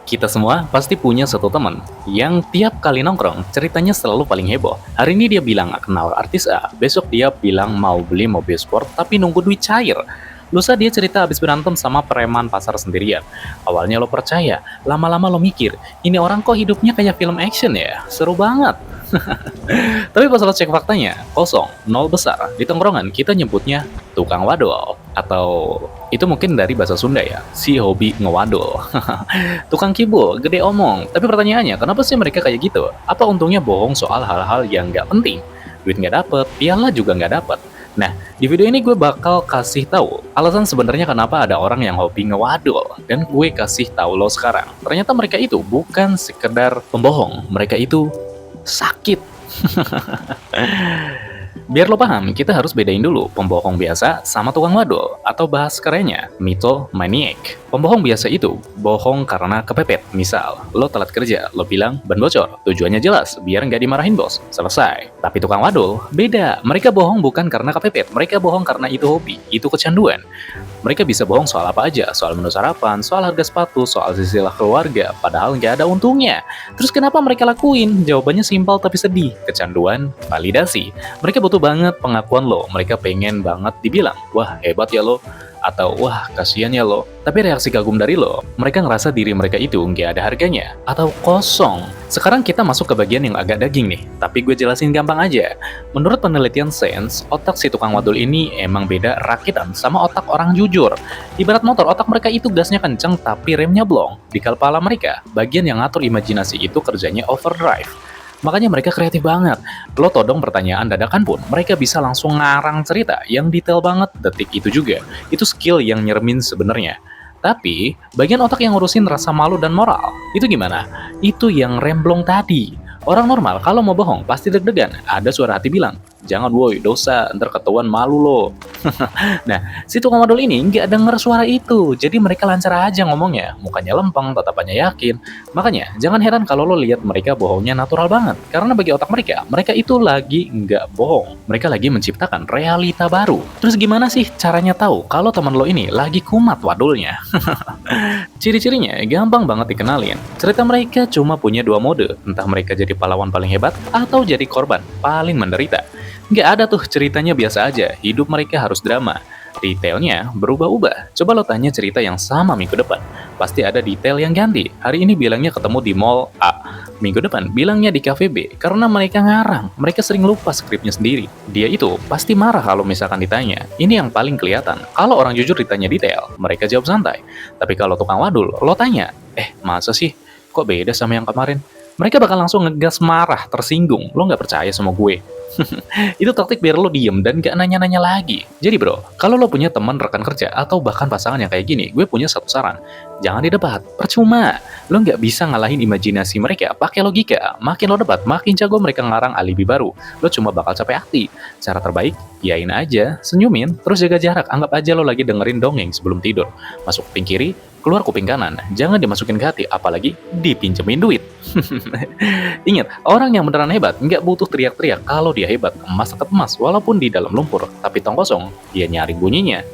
Kita semua pasti punya satu teman yang tiap kali nongkrong ceritanya selalu paling heboh. Hari ini dia bilang kenal artis A, besok dia bilang mau beli mobil sport tapi nunggu duit cair. Lusa dia cerita habis berantem sama preman pasar sendirian. Awalnya lo percaya, lama-lama lo mikir, ini orang kok hidupnya kayak film action ya? Seru banget. Tapi pas lo cek faktanya, kosong, nol besar. Di tongkrongan kita nyebutnya tukang wadol. Atau itu mungkin dari bahasa Sunda ya, si hobi ngewadol. Tukang kibul, gede omong. Tapi pertanyaannya, kenapa sih mereka kayak gitu? Apa untungnya bohong soal hal-hal yang nggak penting? Duit nggak dapet, piala juga nggak dapet. Nah, di video ini gue bakal kasih tahu alasan sebenarnya kenapa ada orang yang hobi ngewadol. Dan gue kasih tahu lo sekarang. Ternyata mereka itu bukan sekedar pembohong. Mereka itu sakit. Biar lo paham, kita harus bedain dulu pembohong biasa sama tukang wadol, atau bahas kerennya, mythomaniac. Pembohong biasa itu bohong karena kepepet. Misal, lo telat kerja, lo bilang ban bocor, tujuannya jelas, biar nggak dimarahin bos, selesai. Tapi tukang wadol, beda. Mereka bohong bukan karena kepepet, mereka bohong karena itu hobi, itu kecanduan. Mereka bisa bohong soal apa aja, soal menu sarapan, soal harga sepatu, soal silsilah keluarga, padahal nggak ada untungnya. Terus kenapa mereka lakuin? Jawabannya simpel tapi sedih, kecanduan, validasi. Mereka butuh banget pengakuan lo, mereka pengen banget dibilang, wah hebat ya lo, atau wah kasihan ya lo. Tapi reaksi kagum dari lo, mereka ngerasa diri mereka itu nggak ada harganya, atau kosong. Sekarang kita masuk ke bagian yang agak daging nih, tapi gue jelasin gampang aja. Menurut penelitian sains, otak si tukang wadul ini emang beda rakitan sama otak orang jujur. Ibarat motor, otak mereka itu gasnya kenceng tapi remnya blong. Di kepala mereka, bagian yang ngatur imajinasi itu kerjanya overdrive. Makanya mereka kreatif banget. Lo todong pertanyaan dadakan pun, mereka bisa langsung ngarang cerita yang detail banget detik itu juga. Itu skill yang nyeremin sebenarnya. Tapi, bagian otak yang ngurusin rasa malu dan moral, itu gimana? Itu yang remblong tadi. Orang normal kalau mau bohong pasti deg-degan. Ada suara hati bilang, jangan woi, dosa, ntar ketahuan malu lo. Nah, si tukang modal ini nggak denger suara itu, jadi mereka lancar aja ngomongnya. Mukanya lempeng, tatapannya yakin. Makanya, jangan heran kalau lo lihat mereka bohongnya natural banget. Karena bagi otak mereka, mereka itu lagi nggak bohong. Mereka lagi menciptakan realita baru. Terus gimana sih caranya tahu kalau teman lo ini lagi kumat wadulnya? Ciri-cirinya gampang banget dikenalin. Cerita mereka cuma punya dua mode, entah mereka jadi pahlawan paling hebat atau jadi korban paling menderita. Nggak ada tuh ceritanya biasa aja, hidup mereka harus drama. Detailnya berubah-ubah. Coba lo tanya cerita yang sama minggu depan. Pasti ada detail yang ganti. Hari ini bilangnya ketemu di mall A. Minggu depan bilangnya di cafe B. Karena mereka ngarang. Mereka sering lupa skripnya sendiri. Dia itu pasti marah kalau misalkan ditanya. Ini yang paling kelihatan. Kalau orang jujur ditanya detail, mereka jawab santai. Tapi kalau tukang wadul, lo tanya, masa sih? Kok beda sama yang kemarin? Mereka bakal langsung ngegas marah, tersinggung. Lo nggak percaya sama gue. Itu taktik biar lo diem dan gak nanya-nanya lagi. Jadi bro, kalau lo punya teman rekan kerja atau bahkan pasangan yang kayak gini, gue punya satu saran. Jangan didebat, percuma. Lo nggak bisa ngalahin imajinasi mereka pakai logika. Makin lo debat, makin jago mereka ngarang alibi baru. Lo cuma bakal capek hati. Cara terbaik, yain aja, senyumin, terus jaga jarak. Anggap aja lo lagi dengerin dongeng sebelum tidur. Masuk kuping kiri, keluar kuping kanan. Jangan dimasukin ke hati, apalagi dipinjemin duit. Ingat, orang yang beneran hebat nggak butuh teriak-teriak kalau dia hebat. Emas tetap emas, walaupun di dalam lumpur. Tapi tong kosong, dia nyari bunyinya.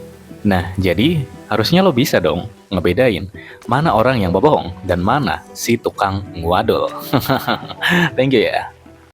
Nah, jadi harusnya lo bisa dong ngebedain mana orang yang bohong dan mana si tukang ngewadol. Thank you ya.